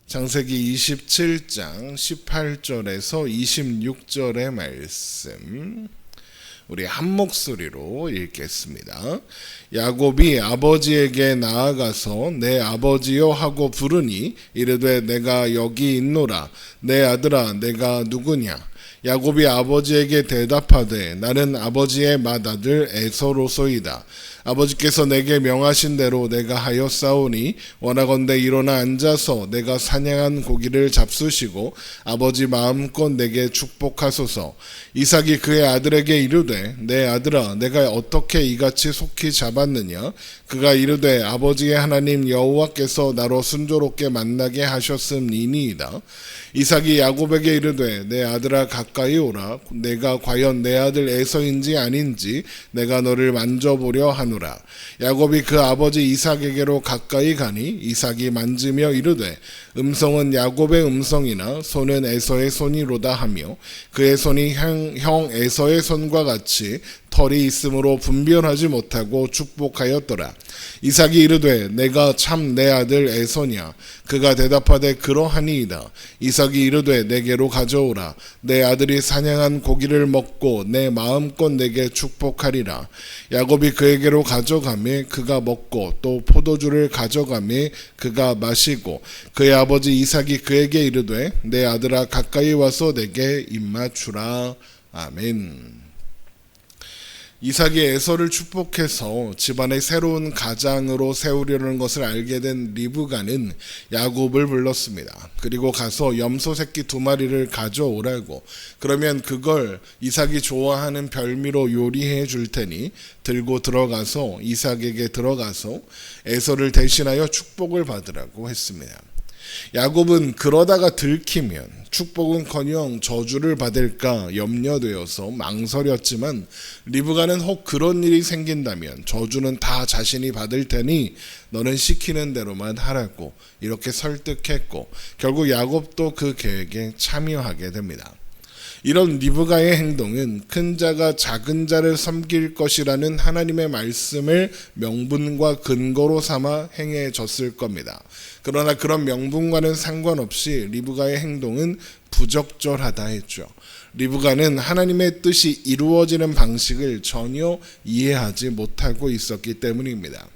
창세기 27장 18절에서 26절의 말씀 우리 한 목소리로 읽겠습니다. 야곱이 아버지에게 나아가서 내 아버지여 하고 부르니 이르되 내가 여기 있노라. 내 아들아 내가 누구냐? 야곱이 아버지에게 대답하되 나는 아버지의 맏아들 에서로소이다. 아버지께서 내게 명하신 대로 내가 하였사오니 원하건대 일어나 앉아서 내가 사냥한 고기를 잡수시고 아버지 마음껏 내게 축복하소서. 이삭이 그의 아들에게 이르되 내 아들아 내가 어떻게 이같이 속히 잡았느냐? 그가 이르되 아버지의 하나님 여호와께서 나로 순조롭게 만나게 하셨음이니이다. 이삭이 야곱에게 이르되 내 아들아 가까이 오라. 내가 과연 내 아들 에서인지 아닌지 내가 너를 만져보려 하노라. 야곱이 그 아버지 이삭에게로 가까이 가니 이삭이 만지며 이르되 음성은 야곱의 음성이나 손은 에서의 손이로다 하며 그의 손이 형 에서의 손과 같이 털이 있으므로 분별하지 못하고 축복하였더라. 이삭이 이르되 내가 참 내 아들 에서냐? 그가 대답하되 그러하니이다. 이삭이 이르되 내게로 가져오라. 내 아들이 사냥한 고기를 먹고 내 마음껏 내게 축복하리라. 야곱이 그에게로 가져가매 그가 먹고 또 포도주를 가져가매 그가 마시고 그의 아버지 이삭이 그에게 이르되 내 아들아 가까이 와서 내게 입맞추라. 아멘. 이삭이 에서를 축복해서 집안의 새로운 가장으로 세우려는 것을 알게 된 리브가는 야곱을 불렀습니다. 그리고 가서 염소 새끼 2마리를 가져오라고, 그러면 그걸 이삭이 좋아하는 별미로 요리해 줄 테니 들고 들어가서 이삭에게 들어가서 에서를 대신하여 축복을 받으라고 했습니다. 야곱은 그러다가 들키면 축복은커녕 저주를 받을까 염려되어서 망설였지만 리브가는 혹 그런 일이 생긴다면 저주는 다 자신이 받을 테니 너는 시키는 대로만 하라고 이렇게 설득했고 결국 야곱도 그 계획에 참여하게 됩니다. 이런 리브가의 행동은 큰 자가 작은 자를 섬길 것이라는 하나님의 말씀을 명분과 근거로 삼아 행해졌을 겁니다. 그러나 그런 명분과는 상관없이 리브가의 행동은 부적절하다 했죠. 리브가는 하나님의 뜻이 이루어지는 방식을 전혀 이해하지 못하고 있었기 때문입니다.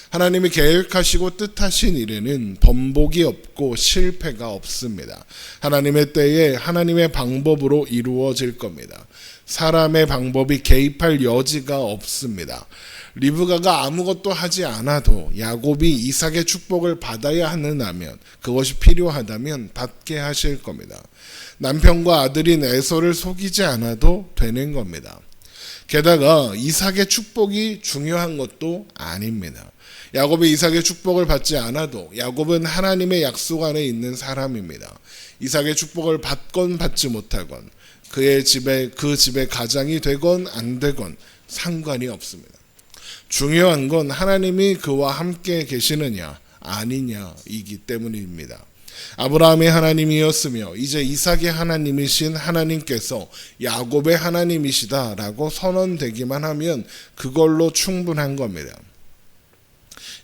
하나님이 계획하시고 뜻하신 일에는 번복이 없고 실패가 없습니다. 하나님의 때에 하나님의 방법으로 이루어질 겁니다. 사람의 방법이 개입할 여지가 없습니다. 리브가가 아무것도 하지 않아도 야곱이 이삭의 축복을 받아야 한다면, 그것이 필요하다면 받게 하실 겁니다. 남편과 아들인 에서를 속이지 않아도 되는 겁니다. 게다가 이삭의 축복이 중요한 것도 아닙니다. 야곱이 이삭의 축복을 받지 않아도 야곱은 하나님의 약속 안에 있는 사람입니다. 이삭의 축복을 받건 받지 못하건 그 집의 가장이 되건 안 되건 상관이 없습니다. 중요한 건 하나님이 그와 함께 계시느냐 아니냐이기 때문입니다. 아브라함의 하나님이었으며 이제 이삭의 하나님이신 하나님께서 야곱의 하나님이시다라고 선언되기만 하면 그걸로 충분한 겁니다.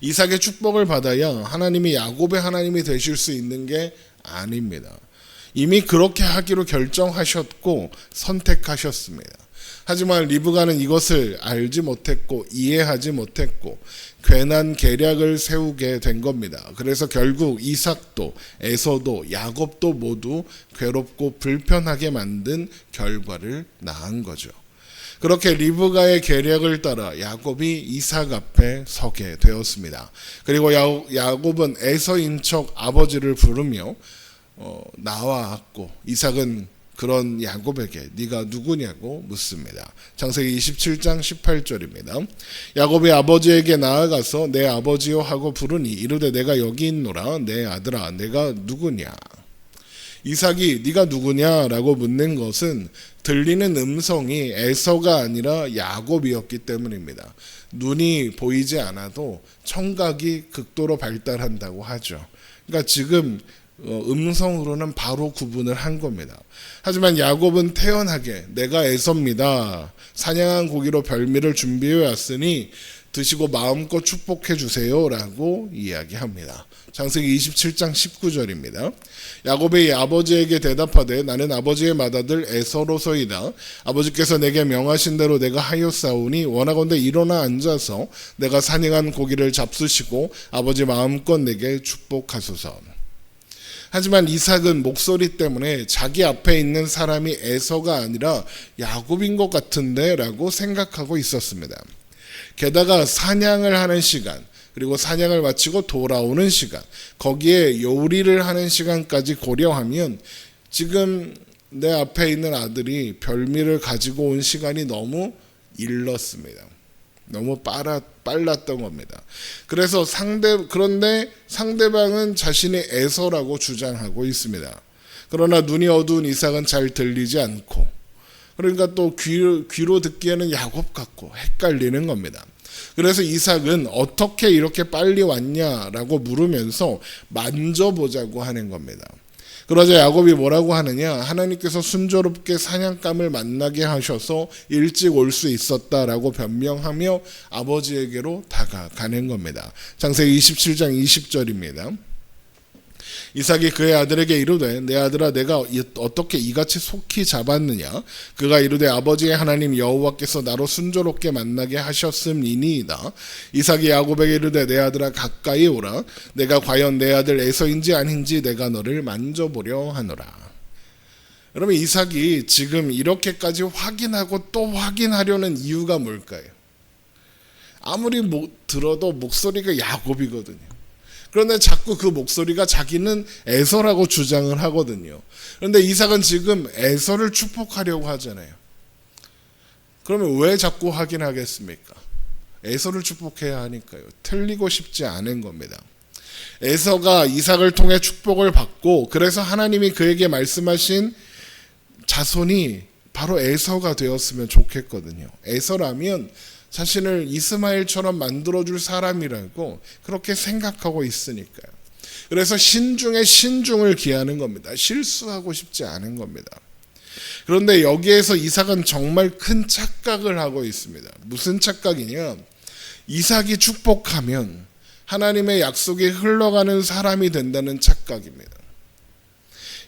이삭의 축복을 받아야 하나님이 야곱의 하나님이 되실 수 있는 게 아닙니다. 이미 그렇게 하기로 결정하셨고 선택하셨습니다. 하지만 리브가는 이것을 알지 못했고 이해하지 못했고 괜한 계략을 세우게 된 겁니다. 그래서 결국 이삭도 에서도 야곱도 모두 괴롭고 불편하게 만든 결과를 낳은 거죠. 그렇게 리브가의 계략을 따라 야곱이 이삭 앞에 서게 되었습니다. 그리고 야곱은 에서인 척 아버지를 부르며 나왔고 이삭은 그런 야곱에게 네가 누구냐고 묻습니다. 창세기 27장 18절입니다. 야곱이 아버지에게 나아가서 내 아버지요 하고 부르니 이르되 내가 여기 있노라. 내 아들아 내가 누구냐? 이삭이 네가 누구냐라고 묻는 것은 들리는 음성이 에서가 아니라 야곱이었기 때문입니다. 눈이 보이지 않아도 청각이 극도로 발달한다고 하죠. 그러니까 지금 음성으로는 바로 구분을 한 겁니다. 하지만 야곱은 태연하게 내가 에서입니다. 사냥한 고기로 별미를 준비해 왔으니 드시고 마음껏 축복해 주세요라고 이야기합니다. 창세기 27장 19절입니다. 야곱의 아버지에게 대답하되 나는 아버지의 맏아들 에서로소이다. 아버지께서 내게 명하신 대로 내가 하였사오니 원하건대 일어나 앉아서 내가 산행한 고기를 잡수시고 아버지 마음껏 내게 축복하소서. 하지만 이삭은 목소리 때문에 자기 앞에 있는 사람이 에서가 아니라 야곱인 것 같은데 라고 생각하고 있었습니다. 게다가 사냥을 하는 시간, 그리고 사냥을 마치고 돌아오는 시간, 거기에 요리를 하는 시간까지 고려하면 지금 내 앞에 있는 아들이 별미를 가지고 온 시간이 너무 일렀습니다. 너무 빨랐던 겁니다. 그래서 그런데 상대방은 자신이 에서라고 주장하고 있습니다. 그러나 눈이 어두운 이삭은 잘 들리지 않고, 그러니까 또 귀로 듣기에는 야곱 같고 헷갈리는 겁니다. 그래서 이삭은 어떻게 이렇게 빨리 왔냐라고 물으면서 만져보자고 하는 겁니다. 그러자 야곱이 뭐라고 하느냐, 하나님께서 순조롭게 사냥감을 만나게 하셔서 일찍 올 수 있었다라고 변명하며 아버지에게로 다가가는 겁니다. 창세기 27장 20절입니다. 이삭이 그의 아들에게 이르되 내 아들아 내가 어떻게 이같이 속히 잡았느냐. 그가 이르되 아버지의 하나님 여호와께서 나로 순조롭게 만나게 하셨음이니이다. 이삭이 야곱에게 이르되 내 아들아 가까이 오라. 내가 과연 내 아들 에서인지 아닌지 내가 너를 만져보려 하노라. 여러분, 이삭이 지금 이렇게까지 확인하고 또 확인하려는 이유가 뭘까요? 아무리 들어도 목소리가 야곱이거든요. 그런데 자꾸 그 목소리가 자기는 에서라고 주장을 하거든요. 그런데 이삭은 지금 에서를 축복하려고 하잖아요. 그러면 왜 자꾸 확인하겠습니까? 에서를 축복해야 하니까요. 틀리고 싶지 않은 겁니다. 에서가 이삭을 통해 축복을 받고, 그래서 하나님이 그에게 말씀하신 자손이 바로 에서가 되었으면 좋겠거든요. 에서라면 자신을 이스마엘처럼 만들어줄 사람이라고 그렇게 생각하고 있으니까요. 그래서 신중에 신중을 기하는 겁니다. 실수하고 싶지 않은 겁니다. 그런데 여기에서 이삭은 정말 큰 착각을 하고 있습니다. 무슨 착각이냐? 이삭이 축복하면 하나님의 약속이 흘러가는 사람이 된다는 착각입니다.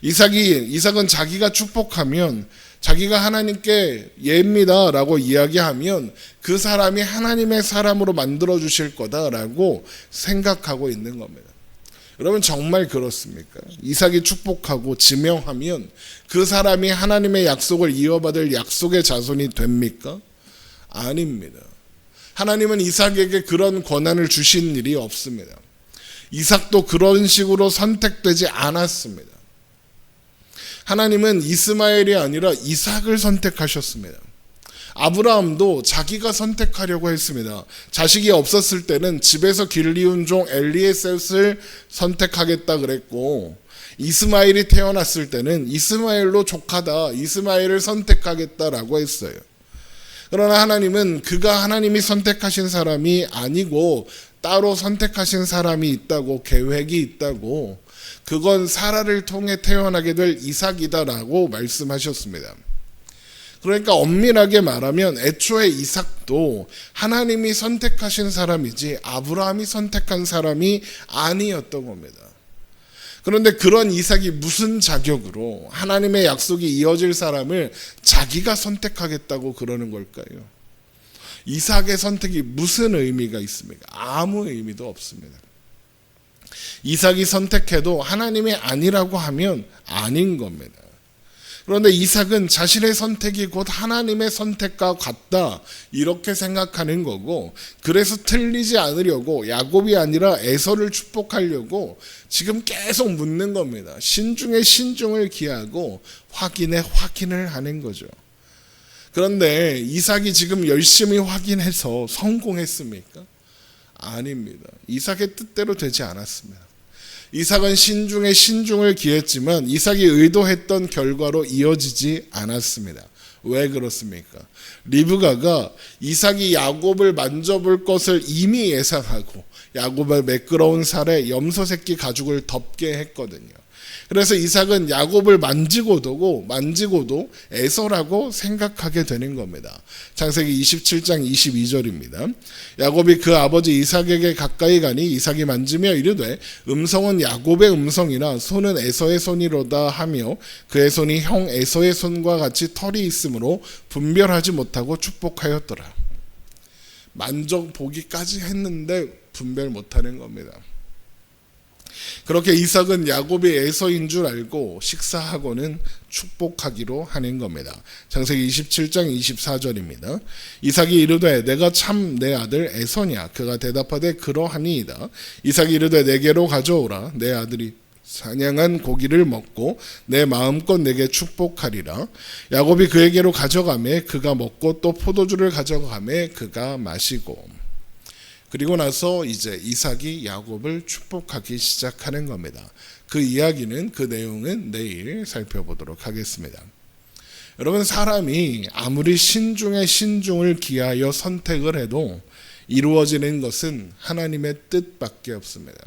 이삭은 자기가 축복하면, 자기가 하나님께 예입니다 라고 이야기하면 그 사람이 하나님의 사람으로 만들어 주실 거다라고 생각하고 있는 겁니다. 여러분, 정말 그렇습니까? 이삭이 축복하고 지명하면 그 사람이 하나님의 약속을 이어받을 약속의 자손이 됩니까? 아닙니다. 하나님은 이삭에게 그런 권한을 주신 일이 없습니다. 이삭도 그런 식으로 선택되지 않았습니다. 하나님은 이스마엘이 아니라 이삭을 선택하셨습니다. 아브라함도 자기가 선택하려고 했습니다. 자식이 없었을 때는 집에서 길리운 종 엘리에셋을 선택하겠다 그랬고, 이스마엘이 태어났을 때는 이스마엘로 족하다, 이스마엘을 선택하겠다라고 했어요. 그러나 하나님은 그가 하나님이 선택하신 사람이 아니고 따로 선택하신 사람이 있다고, 계획이 있다고, 그건 사라를 통해 태어나게 될 이삭이다라고 말씀하셨습니다. 그러니까 엄밀하게 말하면 애초에 이삭도 하나님이 선택하신 사람이지 아브라함이 선택한 사람이 아니었던 겁니다. 그런데 그런 이삭이 무슨 자격으로 하나님의 약속이 이어질 사람을 자기가 선택하겠다고 그러는 걸까요? 이삭의 선택이 무슨 의미가 있습니까? 아무 의미도 없습니다. 이삭이 선택해도 하나님이 아니라고 하면 아닌 겁니다. 그런데 이삭은 자신의 선택이 곧 하나님의 선택과 같다, 이렇게 생각하는 거고, 그래서 틀리지 않으려고 야곱이 아니라 에서를 축복하려고 지금 계속 묻는 겁니다. 신중에 신중을 기하고 확인을 하는 거죠. 그런데 이삭이 지금 열심히 확인해서 성공했습니까? 아닙니다. 이삭의 뜻대로 되지 않았습니다. 이삭은 신중에 신중을 기했지만 이삭이 의도했던 결과로 이어지지 않았습니다. 왜 그렇습니까? 리브가가 이삭이 야곱을 만져볼 것을 이미 예상하고 야곱의 매끄러운 살에 염소 새끼 가죽을 덮게 했거든요. 그래서 이삭은 야곱을 만지고도 에서라고 생각하게 되는 겁니다. 창세기 27장 22절입니다. 야곱이 그 아버지 이삭에게 가까이 가니 이삭이 만지며 이르되 음성은 야곱의 음성이나 손은 에서의 손이로다 하며 그의 손이 형 에서의 손과 같이 털이 있으므로 분별하지 못하고 축복하였더라. 만져보기까지 했는데 분별 못하는 겁니다. 그렇게 이삭은 야곱이 에서인 줄 알고 식사하고는 축복하기로 하는 겁니다. 창세기 27장 24절입니다. 이삭이 이르되 내가 참 내 아들 에서냐? 그가 대답하되 그러하니이다. 이삭이 이르되 내게로 가져오라. 내 아들이 사냥한 고기를 먹고 내 마음껏 내게 축복하리라. 야곱이 그에게로 가져가매 그가 먹고 또 포도주를 가져가매 그가 마시고. 그리고 나서 이제 이삭이 야곱을 축복하기 시작하는 겁니다. 그 이야기는, 그 내용은 내일 살펴보도록 하겠습니다. 여러분, 사람이 아무리 신중에 신중을 기하여 선택을 해도 이루어지는 것은 하나님의 뜻밖에 없습니다.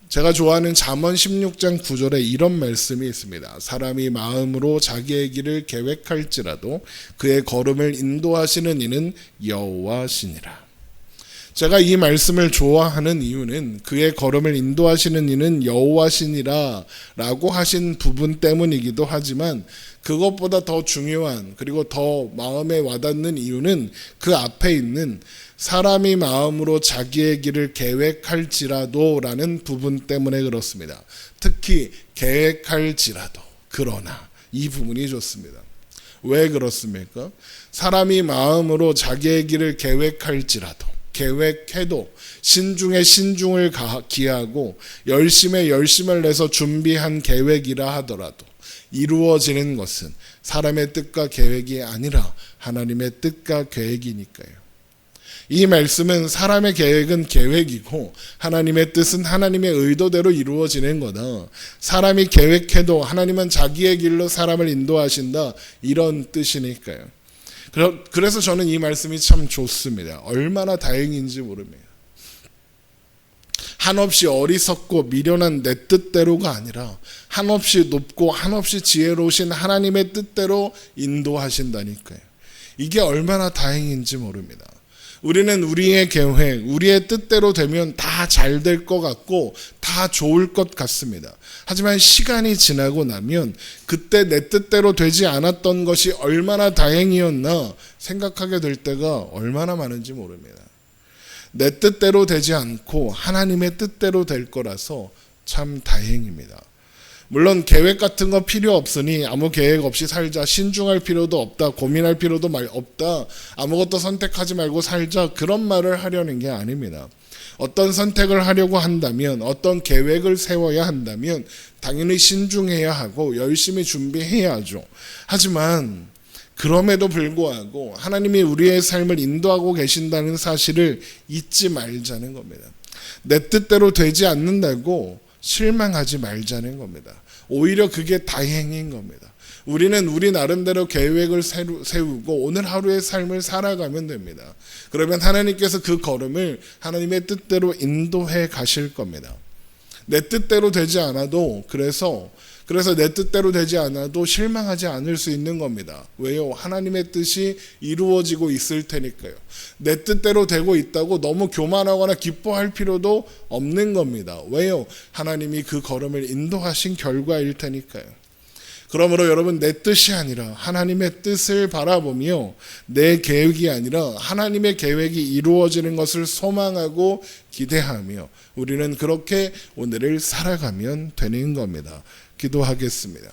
제가 좋아하는 잠언 16장 9절에 이런 말씀이 있습니다. 사람이 마음으로 자기의 길을 계획할지라도 그의 걸음을 인도하시는 이는 여호와시니라. 제가 이 말씀을 좋아하는 이유는 그의 걸음을 인도하시는 이는 여호와시니라 라고 하신 부분 때문이기도 하지만 그것보다 더 중요한, 그리고 더 마음에 와닿는 이유는 그 앞에 있는 사람이 마음으로 자기의 길을 계획할지라도 라는 부분 때문에 그렇습니다. 특히 계획할지라도, 그러나 이 부분이 좋습니다. 왜 그렇습니까? 사람이 마음으로 자기의 길을 계획할지라도, 계획해도 신중에 신중을 기하고 열심에 열심을 내서 준비한 계획이라 하더라도 이루어지는 것은 사람의 뜻과 계획이 아니라 하나님의 뜻과 계획이니까요. 이 말씀은 사람의 계획은 계획이고 하나님의 뜻은 하나님의 의도대로 이루어지는 거다. 사람이 계획해도 하나님은 자기의 길로 사람을 인도하신다. 이런 뜻이니까요. 그래서 저는 이 말씀이 참 좋습니다. 얼마나 다행인지 모릅니다. 한없이 어리석고 미련한 내 뜻대로가 아니라 한없이 높고 한없이 지혜로우신 하나님의 뜻대로 인도하신다니까요. 이게 얼마나 다행인지 모릅니다. 우리는 우리의 계획, 우리의 뜻대로 되면 다 잘 될 것 같고 다 좋을 것 같습니다. 하지만 시간이 지나고 나면 그때 내 뜻대로 되지 않았던 것이 얼마나 다행이었나 생각하게 될 때가 얼마나 많은지 모릅니다. 내 뜻대로 되지 않고 하나님의 뜻대로 될 거라서 참 다행입니다. 물론 계획 같은 거 필요 없으니 아무 계획 없이 살자, 신중할 필요도 없다, 고민할 필요도 없다, 아무것도 선택하지 말고 살자, 그런 말을 하려는 게 아닙니다. 어떤 선택을 하려고 한다면, 어떤 계획을 세워야 한다면 당연히 신중해야 하고 열심히 준비해야죠. 하지만 그럼에도 불구하고 하나님이 우리의 삶을 인도하고 계신다는 사실을 잊지 말자는 겁니다. 내 뜻대로 되지 않는다고 실망하지 말자는 겁니다. 오히려 그게 다행인 겁니다. 우리는 우리 나름대로 계획을 세우고 오늘 하루의 삶을 살아가면 됩니다. 그러면 하나님께서 그 걸음을 하나님의 뜻대로 인도해 가실 겁니다. 내 뜻대로 되지 않아도 그래서 내 뜻대로 되지 않아도 실망하지 않을 수 있는 겁니다. 왜요? 하나님의 뜻이 이루어지고 있을 테니까요. 내 뜻대로 되고 있다고 너무 교만하거나 기뻐할 필요도 없는 겁니다. 왜요? 하나님이 그 걸음을 인도하신 결과일 테니까요. 그러므로 여러분, 내 뜻이 아니라 하나님의 뜻을 바라보며 내 계획이 아니라 하나님의 계획이 이루어지는 것을 소망하고 기대하며 우리는 그렇게 오늘을 살아가면 되는 겁니다. 기도하겠습니다.